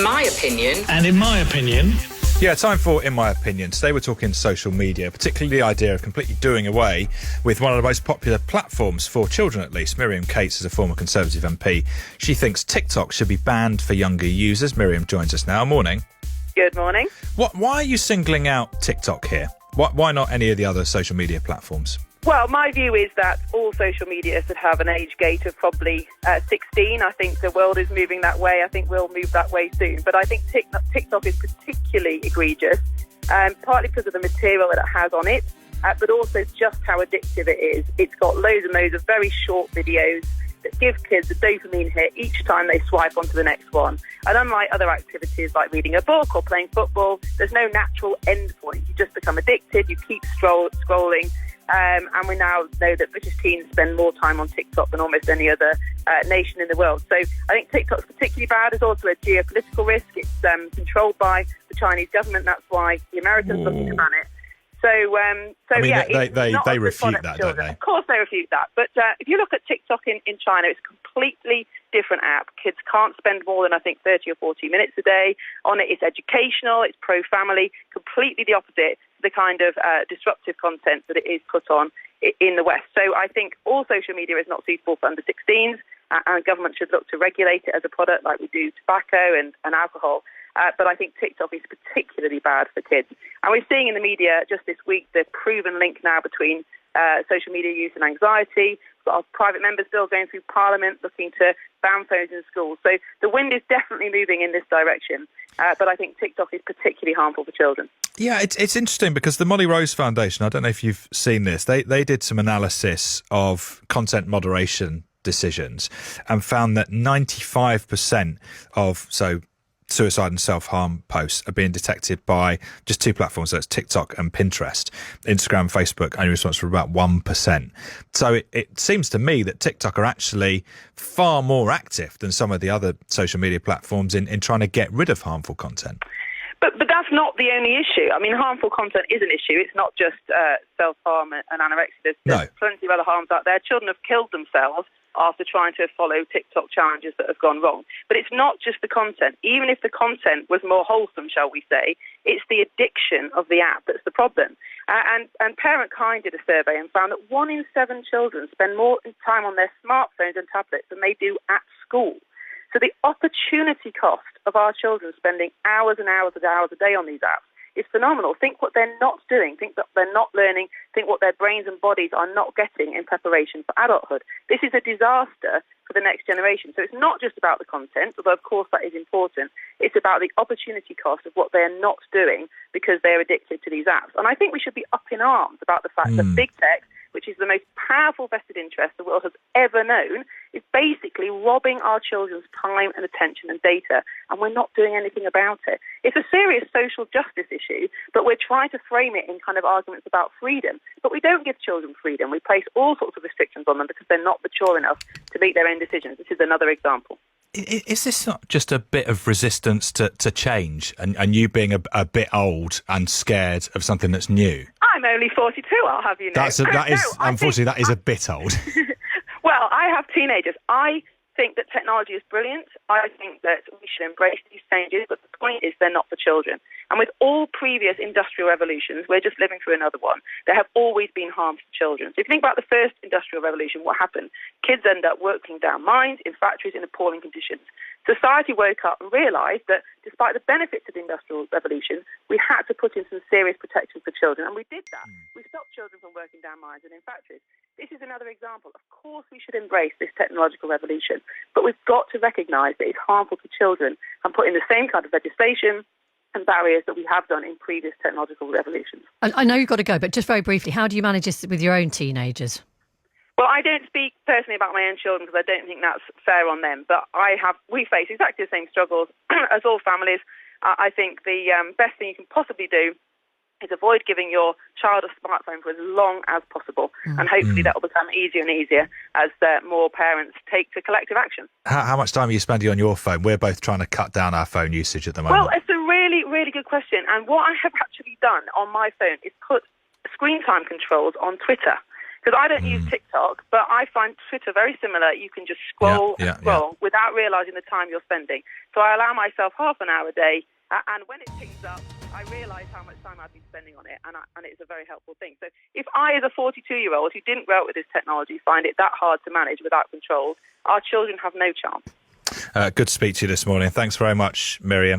My opinion. And in my opinion... Yeah, time for In My Opinion. Today we're talking social media, particularly the idea of completely doing away with one of the most popular platforms for children, at least. Miriam Cates is a former Conservative MP. She thinks TikTok should be banned for younger users. Miriam joins us now. Morning. Good morning. Why are you singling out TikTok here? Why not any of the other social media platforms? Well, my view is that all social media should have an age gate of probably 16. I think the world is moving that way. I think we'll move that way soon. But I think TikTok is particularly egregious, partly because of the material that it has on it, but also just how addictive it is. It's got loads and loads of very short videos that give kids a dopamine hit each time they swipe onto the next one. And unlike other activities like reading a book or playing football, there's no natural end point. You just become addicted, you keep scrolling. And we now know that British teens spend more time on TikTok than almost any other nation in the world. So I think TikTok's particularly bad. It's also a geopolitical risk. It's controlled by the Chinese government. That's why the Americans looking to ban it. They refute that, don't they? Of course they refute that. But if you look at TikTok in China, it's a completely different app. Kids can't spend more than, I think, 30 or 40 minutes a day on it. It's educational, it's pro-family, completely the opposite to the kind of disruptive content that it is put on in the West. So I think all social media is not suitable for under 16s, and government should look to regulate it as a product like we do tobacco and alcohol. But I think TikTok is particularly bad for kids. And we're seeing in the media just this week the proven link now between social media use and anxiety. We've got our private members bill going through Parliament looking to ban phones in schools. So the wind is definitely moving in this direction. But I think TikTok is particularly harmful for children. Yeah, it's interesting because the Molly Rose Foundation, I don't know if you've seen this, they did some analysis of content moderation decisions and found that 95% of suicide and self-harm posts are being detected by just two platforms, so it's TikTok and Pinterest. Instagram and Facebook only responsible for about 1%. So it seems to me that TikTok are actually far more active than some of the other social media platforms in trying to get rid of harmful content. But that's not the only issue. I mean, harmful content is an issue. It's not just self-harm and anorexia. There's plenty of other harms out there. Children have killed themselves after trying to follow TikTok challenges that have gone wrong. But it's not just the content. Even if the content was more wholesome, shall we say, it's the addiction of the app that's the problem. And Parent Kind did a survey and found that 1 in 7 children spend more time on their smartphones and tablets than they do at school. So the opportunity cost of our children spending hours and hours and hours a day on these apps is phenomenal. Think what they're not doing. Think that they're not learning. Think what their brains and bodies are not getting in preparation for adulthood. This is a disaster for the next generation. So it's not just about the content, although of course that is important. It's about the opportunity cost of what they're not doing because they're addicted to these apps. And I think we should be up in arms about the fact that big tech, which is the most powerful vested interest the world has ever known, is basically robbing our children's time and attention and data, and we're not doing anything about it. It's a serious social justice issue, but we're trying to frame it in kind of arguments about freedom. But we don't give children freedom. We place all sorts of restrictions on them because they're not mature enough to make their own decisions. This is another example. Is this not just a bit of resistance to change and you being a bit old and scared of something that's new? I'm only 42, I'll have you know. Unfortunately, that is a bit old. Well, I have teenagers. I think that technology is brilliant. I think that we should embrace these changes, but the point is they're not for children. And with all previous industrial revolutions, we're just living through another one. There have always been harms to children. So if you think about the first industrial revolution, what happened? Kids end up working down mines in factories in appalling conditions. Society woke up and realised that despite the benefits of the Industrial Revolution, we had to put in some serious protections for children, and we did that. We stopped children from working down mines and in factories. This is another example. Of course we should embrace this technological revolution, but we've got to recognise that it's harmful to children and put in the same kind of legislation and barriers that we have done in previous technological revolutions. I know you've got to go, but just very briefly, how do you manage this with your own teenagers? Well, I don't speak personally about my own children because I don't think that's fair on them. But we face exactly the same struggles as all families. I think the best thing you can possibly do is avoid giving your child a smartphone for as long as possible. And hopefully that will become easier and easier as more parents take the collective action. How much time are you spending on your phone? We're both trying to cut down our phone usage at the moment. Well, it's a really, really good question. And what I have actually done on my phone is put screen time controls on Twitter. Because I don't use TikTok, but I find Twitter very similar. You can just scroll without realising the time you're spending. So I allow myself half an hour a day, and when it picks up, I realise how much time I've been spending on it, and it's a very helpful thing. So if I, as a 42-year-old who didn't grow up with this technology, find it that hard to manage without controls, our children have no chance. Good to speak to you this morning. Thanks very much, Miriam.